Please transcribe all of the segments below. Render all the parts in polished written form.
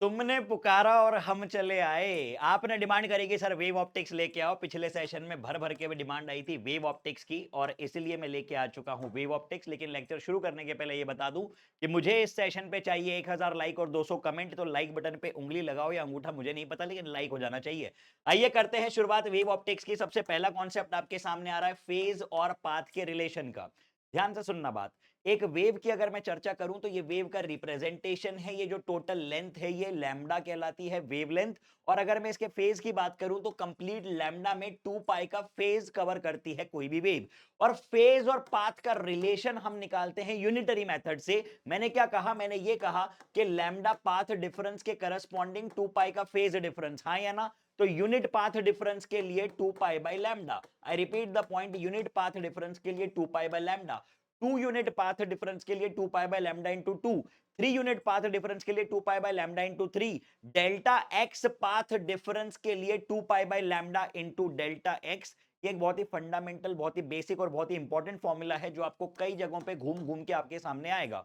तुमने पुकारा और हम चले आए। आपने डिमांड करी कि सर वेव ऑप्टिक्स लेके आओ। पिछले सेशन में भर भर के भी डिमांड आई थी वेव ऑप्टिक्स की और इसलिए मैं लेके आ चुका हूं वेव ऑप्टिक्स। लेकिन लेक्चर शुरू करने के पहले ये बता दूं कि मुझे इस सेशन पे चाहिए 1000 लाइक और 200 कमेंट। तो लाइक बटन पे उंगली लगाओ या अंगूठा मुझे नहीं पता, लेकिन लाइक हो जाना चाहिए। आइए करते हैं शुरुआत वेव ऑप्टिक्स की। सबसे पहला कॉन्सेप्ट आपके सामने आ रहा है फेज और पाथ के रिलेशन का। ध्यान से सुनना बात। एक वेव की अगर मैं चर्चा करूं तो ये वेव का रिप्रेजेंटेशन है, ये जो टोटल लेंथ है ये लैम्डा कहलाती है वेवलेंथ। और अगर मैं इसके फेज की बात करूं तो कंप्लीट लैम्डा में 2 पाई का फेज कवर करती है कोई भी वेव। और फेज और पाथ का रिलेशन हम निकालते हैं यूनिटरी मेथड से। मैंने क्या कहा? मैंने ये कहा कि लैम्डा पाथ डिफरेंस के करस्पॉन्डिंग 2 पाई का फेज डिफरेंस, हाँ या ना? तो यूनिट पाथ डिफरेंस के लिए 2 pi by lambda. I repeat the point, unit path difference के लिए 2 pi by lambda. 2 unit path difference के लिए 2 pi by lambda into 2। 3 unit path difference के लिए 2 pi by lambda into 3। Delta x path difference के लिए 2 pi by lambda into delta x. ये एक बहुत ही फंडामेंटल, बहुत ही बेसिक और बहुत ही इंपॉर्टेंट फॉर्मूला है जो आपको कई जगहों पे घूम घूम के आपके सामने आएगा।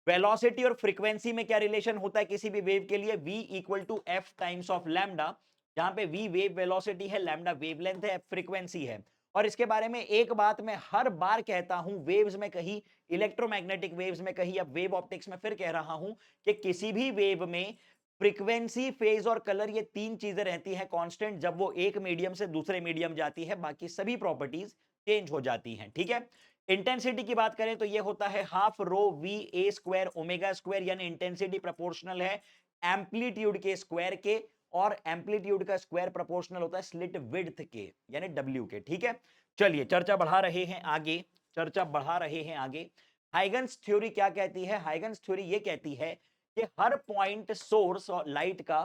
वेलोसिटी और फ्रीक्वेंसी में क्या रिलेशन होता है किसी भी वेव के लिए? v equal to F times of lambda, जहां पे v वेव वेलोसिटी है, लैम्डा वेवलेंथ है, f फ्रीक्वेंसी है। और इसके बारे में एक बात मैं हर बार कहता हूं, वेव्स में कही, इलेक्ट्रोमैग्नेटिक वेव्स में कही, अब वेव ऑप्टिक्स में फिर कह रहा हूं कि किसी भी वेव में फ्रीक्वेंसी, फेज और कलर, ये तीन चीजें रहती है कांस्टेंट जब वो एक मीडियम से दूसरे मीडियम जाती है। बाकी सभी प्रॉपर्टीज चेंज हो जाती हैं, ठीक है। इंटेंसिटी की बात करें तो ये होता है half rho V A square omega square, यानी इंटेंसिटी प्रोपोर्शनल है एम्पलीट्यूड के स्क्वायर के, और एम्पलीट्यूड का स्क्वायर प्रोपोर्शनल होता है स्लिट विड्थ के यानी डब्ल्यू के, ठीक है। चलिए चर्चा बढ़ा रहे हैं आगे, चर्चा बढ़ा रहे हैं आगे। हाइगन्स थ्योरी क्या कहती है? हाइगन्स थ्योरी ये कहती है कि हर पॉइंट सोर्स और लाइट का,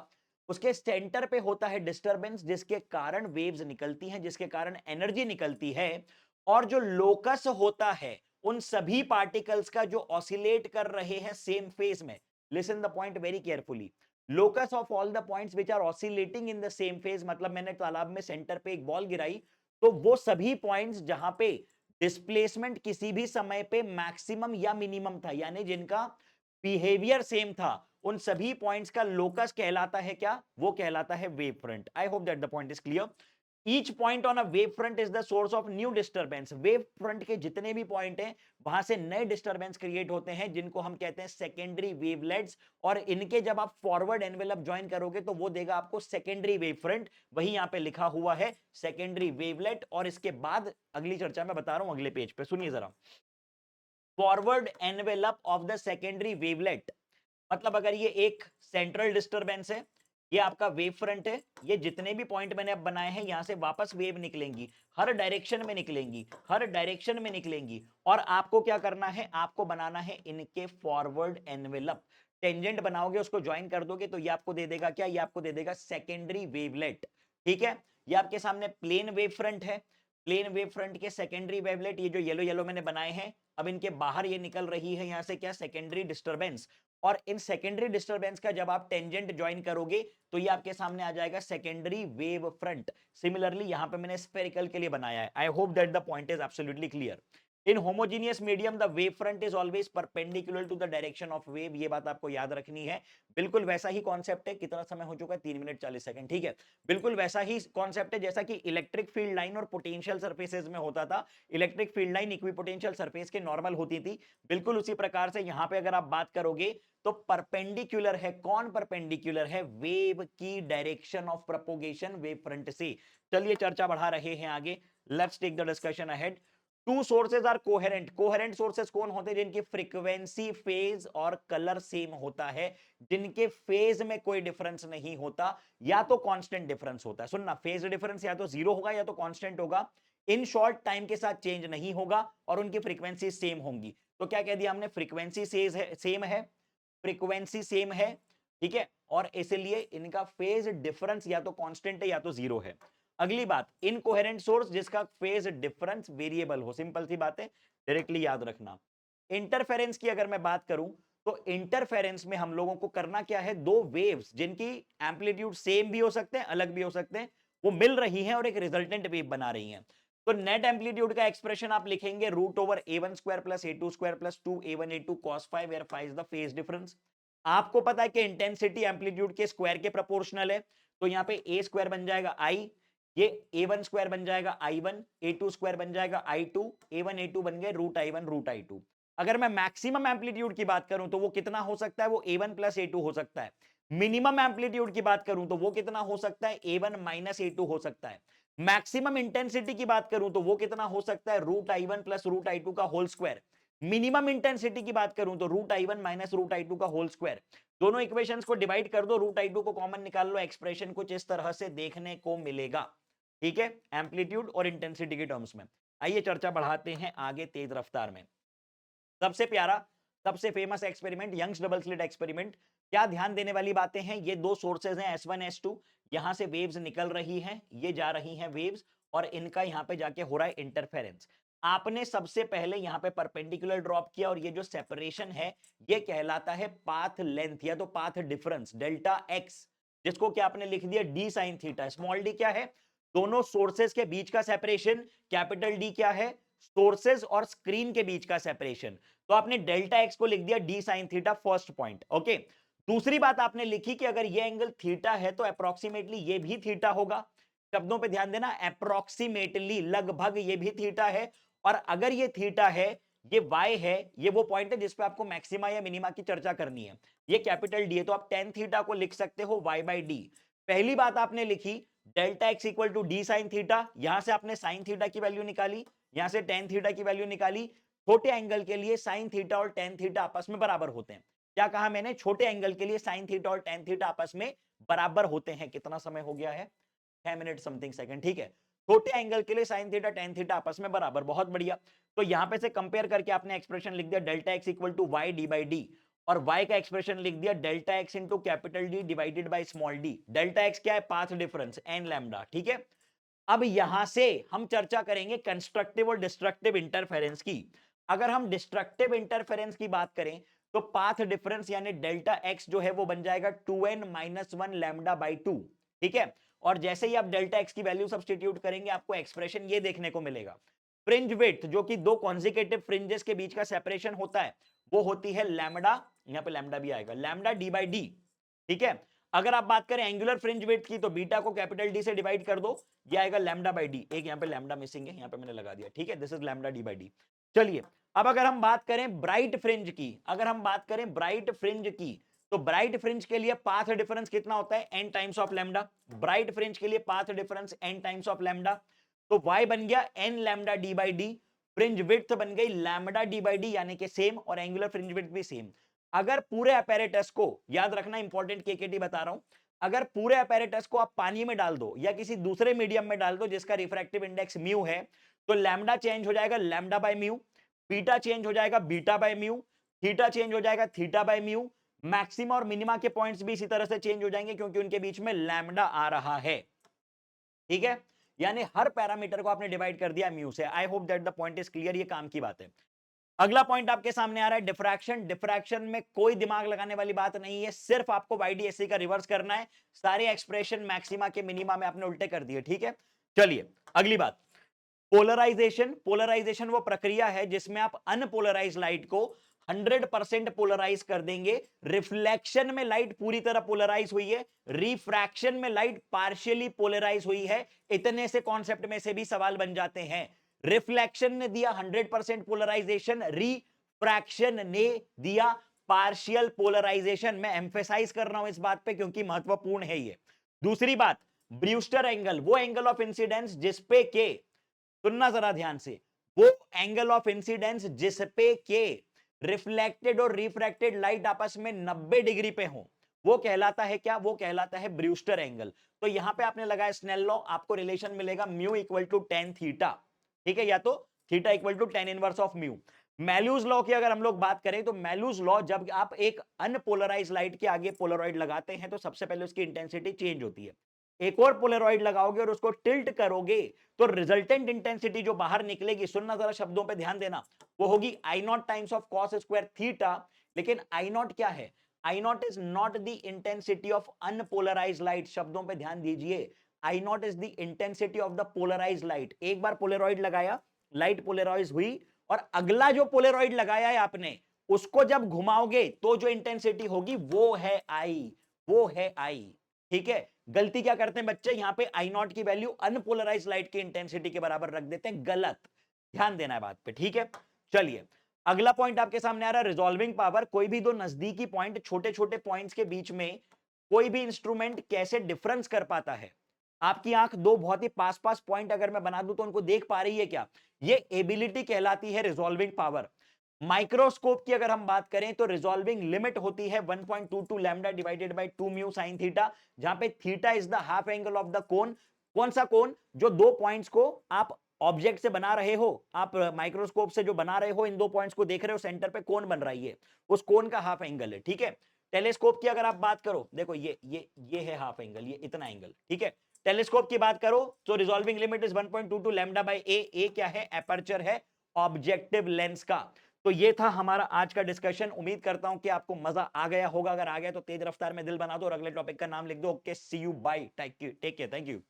उसके सेंटर पे होता है डिस्टरबेंस, जिसके कारण वेव्स निकलती हैं, जिसके कारण एनर्जी निकलती है। और जो लोकस होता है उन सभी पार्टिकल्स का जो ऑसिलेट कर रहे हैं सेम फेज में, listen the point very carefully, locus of all the points which are oscillating in the same phase, मतलब मैंने तालाब में सेंटर पे एक बॉल गिराई, तो वो सभी पॉइंट्स जहां पे डिस्प्लेसमेंट किसी भी समय पे मैक्सिमम या मिनिमम था, यानी जिनका बिहेवियर सेम था, उन सभी पॉइंट्स का लोकस कहलाता है क्या? वो कहलाता है wave front. I hope that the point is clear. Each point on a wave front is the source of new disturbance. Wave front के जितने भी पॉइंट हैं वहां से नए डिस्टर्बेंस क्रिएट होते हैं, जिनको हम कहते हैं सेकेंडरी वेवलेट्स। और इनके जब आप फॉरवर्ड एनवेलप ज्वाइन करोगे तो वो देगा आपको सेकेंडरी वेव फ्रंट। वही यहां पे लिखा हुआ है सेकेंडरी वेवलेट। और इसके बाद अगली चर्चा में बता रहा हूं अगले पेज पे, सुनिए जरा। Forward envelope of the secondary wavelet मतलब अगर ये एक सेंट्रल डिस्टरबेंस है, ये आपका वेव फ्रंट है, ये जितने भी पॉइंट मैंने अब बनाए हैं यहां से वापस वेव निकलेंगी, हर डायरेक्शन में निकलेंगी, हर डायरेक्शन में निकलेंगी। और आपको क्या करना है? आपको बनाना है इनके फॉरवर्ड एनवेलप। टेंजेंट बनाओगे, उसको ज्वाइन कर दोगे तो ये आपको दे देगा क्या? ये आपको दे देगा सेकेंडरी वेवलेट, ठीक है। ये आपके सामने प्लेन वेव फ्रंट है, प्लेन वेव फ्रंट के सेकेंडरी वेवलेट, ये जो येलो येलो मैंने बनाए हैं, अब इनके बाहर ये निकल रही है यहां से क्या? Secondary disturbance. और इन सेकेंडरी डिस्टरबेंस का जब आप टेंजेंट ज्वाइन करोगे तो ये आपके सामने आ जाएगा सेकेंडरी वेव फ्रंट। सिमिलरली यहां पे मैंने स्फेरिकल के लिए बनाया है। I hope that the point is absolutely clear. In homogeneous medium the wave front is always perpendicular to the direction of wave. ये बात आपको याद रखनी है। बिल्कुल वैसा ही कॉन्सेप्ट है। कितना समय हो चुका है? 3 मिनट 40 सेकंड, ठीक है। बिल्कुल वैसा ही कॉन्सेप्ट है जैसा कि इलेक्ट्रिक फील्ड लाइन और पोटेंशियल सरफेसेज में होता था। Electric field line equipotential surface के नॉर्मल होती थी, बिल्कुल उसी प्रकार से यहां पे अगर आप बात करोगे तो परपेंडिकुलर है। कौन परपेंडिकुलर है? वेव की direction of propagation wave front से। चलिए चर्चा बढ़ा रहे हैं आगे। Let's take the discussion ahead. Two sources are coherent. Coherent sources कौन होते हैं? जिनकी फ्रीक्वेंसी, फेज और कलर सेम होता है, जिनके फेज में कोई डिफरेंस नहीं होता, या तो कांस्टेंट डिफरेंस होता है। सुनना, फेज डिफरेंस या तो जीरो होगा या तो कांस्टेंट होगा। इन शॉर्ट टाइम के साथ चेंज नहीं होगा और उनकी फ्रीक्वेंसी सेम होंगी। तो क्या कह दिया हमने? फ्रीक्वेंसी सेम है, फ्रीक्वेंसी सेम है, ठीक है। और इसलिए इनका फेज डिफरेंस या तो कांस्टेंट है या तो जीरो है। अगली बात, इनकोहेरेंट सोर्स जिसका फेज डिफरेंस वेरिएबल हो। सिंपल सी बात है, डायरेक्टली याद रखना। इंटरफेरेंस की अगर मैं बात करूं तो इंटरफेरेंस में हम लोगों को करना क्या है? दो वेव्स जिनकी एम्पलीट्यूड सेम भी हो सकते हैं, अलग भी हो सकते हैं, वो मिल रही हैं और एक रिजल्टेंट वेव बना रही हैं। तो नेट एम्पलीट्यूड का एक्सप्रेशन आप लिखेंगे root over A one square plus A two square plus 2 A1 A2 cos 5, where 5 is the phase difference. आपको पता है कि इंटेंसिटी एम्पलीट्यूड के स्क्वायर के प्रोपोर्शनल है, तो यहां पे ए स्क्वायर बन जाएगा आई, ये a1 स्क्वायर बन जाएगा i1, a2 स्क्वायर बन जाएगा i2, a1 a2 बन गए रूट i1 रूट i2। अगर मैं मैक्सिमम एम्पलीट्यूड की बात करूं तो वो कितना हो सकता है, वो a1 प्लस a2 हो सकता है। मिनिमम एम्पलीट्यूड की बात करूं तो वो कितना हो सकता है, a1 माइनस a2 हो सकता है। मैक्सिमम इंटेंसिटी की बात करूं तो वो कितना हो सकता है, root i1 plus root i2 का होल स्क्वायर। मिनिमम इंटेंसिटी की बात करूं तो root i1 minus root i2 का होल स्क्वायर। दोनों इक्वेशंस को डिवाइड कर दो, रूट i2 को कॉमन निकाल लो, एक्सप्रेशन कुछ इस तरह से देखने को मिलेगा। ठीक है, एम्पलीट्यूड और इंटेंसिटी के टर्म्स में। आइए चर्चा बढ़ाते हैं आगे तेज रफ्तार में। सबसे प्यारा, सबसे famous experiment Young's double slit experiment. क्या ध्यान देने वाली बातें हैं, ये दो सोर्सेज हैं S1 S2, यहां से वेव्स निकल रही हैं, ये जा रही हैं वेव्स, और इनका यहां पे जाके हो रहा है इंटरफेरेंस। आपने सबसे पहले यहां पे परपेंडिकुलर ड्रॉप किया, और ये जो सेपरेशन है ये कहलाता है पाथ लेंथ या तो पाथ डिफरेंस, डेल्टा एक्स, जिसको क्या आपने लिख दिया D sine theta. Small D क्या है, दोनों सोर्सेज के बीच का सेपरेशन। कैपिटल डी क्या है, सोर्सेज और स्क्रीन के बीच का सेपरेशन। तो आपने डेल्टा एक्स को लिख दिया D sine theta, first point. Okay, दूसरी बात आपने लिखी कि अगर ये एंगल थीटा है तो अप्रोक्सीमेटली ये भी थीटा होगा। शब्दों पे ध्यान देना, अप्रोक्सीमेटली, लगभग ये भी थीटा है। और अगर ये थीटा है, ये वाई है, ये वो पॉइंट है जिसपे आपको मैक्सिमा या मिनिमा की चर्चा करनी है। ये कैपिटल डी है, तो आप टेन थीटा को लिख सकते हो वाई बाई डी। पहली बात आपने लिखी delta X equal to D sine theta, यहां से आपने साइन थीटा की वैल्यू निकाली, यहां से टेन थीटा की वैल्यू निकाली। छोटे एंगल के लिए साइन थीटा और टेन थीटा आपस में बराबर होते हैं। क्या कहा मैंने, छोटे एंगल के लिए साइन थीटा और टेन थीटा आपस में बराबर होते हैं। कितना समय हो गया है, 6 मिनट समथिंग सेकंड। ठीक है, छोटे एंगल के लिए साइन थीटा टेन थीटा आपस में बराबर, बहुत बढ़िया। तो यहां पे से कंपेयर करके आपने एक्सप्रेशन लिख दिया delta X equal to Y D by D, और y का एक्सप्रेशन लिख दिया delta X into capital D divided by small D. Delta X क्या है, पाथ डिफरेंस एन लैम्डा। ठीक है, अब यहां से हम चर्चा करेंगे कंस्ट्रक्टिव और डिस्ट्रक्टिव इंटरफेरेंस की। अगर हम डिस्ट्रक्टिव इंटरफेरेंस की बात करें तो पाथ डिफरेंस यानी डेल्टा एक्स जो है वो बन जाएगा 2n minus one lambda by two. ठीक है, और जैसे ही आप डेल्टा एक्स की वैल्यू सब्स्टिट्यूट करेंगे आपको एक्सप्रेशन ये देखने को मिलेगा। फ्रिंज विड्थ, जो कि दो कॉन्जिकेटिव फ्रिंजेस के बीच का सेपरेशन होता है, वो होती है लैम्डा, यहां पे लैम्डा भी आएगा, लैम्डा डी बाई डी। ठीक है, अगर आप बात करें एंगुलर फ्रिंज विड्थ की तो बीटा को कैपिटल डी से डिवाइड कर दो, ये आएगा लैम्डा बाई डी। एक यहां पे लैम्डा मिसिंग है, यहां पे मैंने लगा दिया। ठीक है, this is lambda D by D. चलिए, अब अगर हम बात करें ब्राइट फ्रिंज की, अगर हम बात करें ब्राइट फ्रिंज की, तो ब्राइट फ्रिंज के लिए पाथ डिफरेंस कितना होता है, n times of lambda. Bright fringe के लिए path difference n times of lambda, तो y बन गया n lambda D by D, fringe width बन गई लैम्डा डी बाई डी यानी कि सेम, और एंगुलर फ्रिंज विड्थ भी सेम। अगर पूरे अपैरेटस को, याद रखना इंपॉर्टेंट केकेटी बता रहा हूं, अगर पूरे अपैरेटस को आप पानी में डाल दो या किसी दूसरे मीडियम में डाल दो जिसका रिफ्रैक्टिव इंडेक्स म्यू है, तो लैम्डा चेंज हो जाएगा lambda by mu, beta change हो जाएगा beta by mu, theta change हो जाएगा थीटा बाय म्यू। मैक्सिमा और मिनिमा के पॉइंट्स भी इसी तरह से चेंज हो जाएंगे क्योंकि उनके बीच में लैम्डा आ रहा है। ठीक है, यानी हर पैरामीटर को आपने डिवाइड कर दिया म्यू से। आई hope that the point is clear, ये काम की बात है। अगला पॉइंट आपके सामने आ रहा है डिफ्रैक्शन। डिफ्रैक्शन में कोई दिमाग लगाने वाली बात नहीं है, सिर्फ आपको YDSC का रिवर्स करना है। सारे एक्सप्रेशन मैक्सिमा के मिनिमा में आपने उल्टे कर दिए। ठीक है, चलिए अगली बात, पोलराइजेशन। पोलराइजेशन वो प्रक्रिया है जिसमें आप अनपोलराइज लाइट को 100% पोलराइज कर देंगे। रिफ्लेक्शन में लाइट पूरी तरह पोलराइज हुई है, रिफ्रैक्शन में लाइट पार्शियली पोलराइज हुई है। इतने से कॉन्सेप्ट में से भी सवाल बन जाते हैं। रिफ्लेक्शन ने दिया 100% पोलराइजेशन, रिफ्रैक्शन ने दिया पार्शियल पोलराइजेशन। मैं एम्फेसाइज कर रहा हूं इस बात पे क्योंकि महत्वपूर्ण है ये। दूसरी बात, ब्रूस्टर एंगल, वो एंगल ऑफ इंसिडेंस जिसपे के, सुनना जरा ध्यान से, वो एंगल ऑफ इंसिडेंस जिसपे के रिफ्लेक्टेड और रिफ्रैक्टेड लाइट आपस में 90 डिग्री पे हो, वो कहलाता है क्या, वो कहलाता है ब्रूस्टर एंगल। तो यहां पे आपने लगाया स्नेल लॉ, आपको रिलेशन मिलेगा mu equal to tan theta. ठीक है, या तो theta equal to tan inverse of mu. Malus law की अगर हम लोग बात करें तो मैल्यूज लॉ, जब आप एक अनपोलराइज लाइट के आगे पोलरॉइड लगाते हैं तो सबसे पहले उसकी इंटेंसिटी चेंज होती है। एक और पोलरॉइड लगाओगे और उसको टिल्ट करोगे तो रिजल्टेंट इंटेंसिटी जो बाहर निकलेगी, सुनना जरा शब्दों पे ध्यान देना, वो होगी I naught times of cos square theta. लेकिन आई नॉट क्या है, I naught is not the intensity of unpolarize light. शब्दों पे ध्यान दीजिए, I naught is the intensity of the polarize light. एक बार पोलरॉइड लगाया, लाइट पोलराइज हुई, और अगला जो पोलरॉइड लगाया है आपने उसको जब घुमाओगे तो जो इंटेंसिटी होगी वो है आई, वो है आई। ठीक है, गलती क्या करते हैं बच्चे, यहां पे आई नॉट की वैल्यू अनपोलराइज लाइट की इंटेंसिटी के बराबर रख देते हैं, गलत, ध्यान देना है बात पे। ठीक है, चलिए अगला पॉइंट आपके सामने आ रहा है, रिजॉल्विंग पावर। कोई भी दो नजदीकी पॉइंट, छोटे छोटे पॉइंट्स के बीच में कोई भी इंस्ट्रूमेंट कैसे डिफरेंस कर पाता है। आपकी आंख दो बहुत ही पास पास पॉइंट अगर मैं बना दूं तो उनको देख पा रही है क्या, ये एबिलिटी कहलाती है रिजॉल्विंग पावर। माइक्रोस्कोप की अगर हम बात करें तो रिजॉल्विंग लिमिट होती है 1.22 lambda divided by 2 mu sin theta, जहां पे theta is the half angle of the cone. कौन सा कोन, जो दो पॉइंट्स को आप ऑब्जेक्ट से बना रहे हो, आप माइक्रोस्कोप से जो बना रहे हो, इन दो पॉइंट्स को देख रहे हो, सेंटर पे कोन बन रही है, उस कोन का हाफ एंगल है। ठीक है, टेलीस्कोप की अगर आप बात करो, देखो ये है हाफ एंगल, ये इतना एंगल। ठीक है, टेलीस्कोप की बात करो तो resolving limit is 1.22 lambda by a क्या है, एपर्चर है ऑब्जेक्टिव लेंस का। तो ये था हमारा आज का डिस्कशन। उम्मीद करता हूं कि आपको मजा आ गया होगा, अगर आ गया तो तेज रफ्तार में दिल बना दो और अगले टॉपिक का नाम लिख दो। Okay, see you, bye, take care, thank you.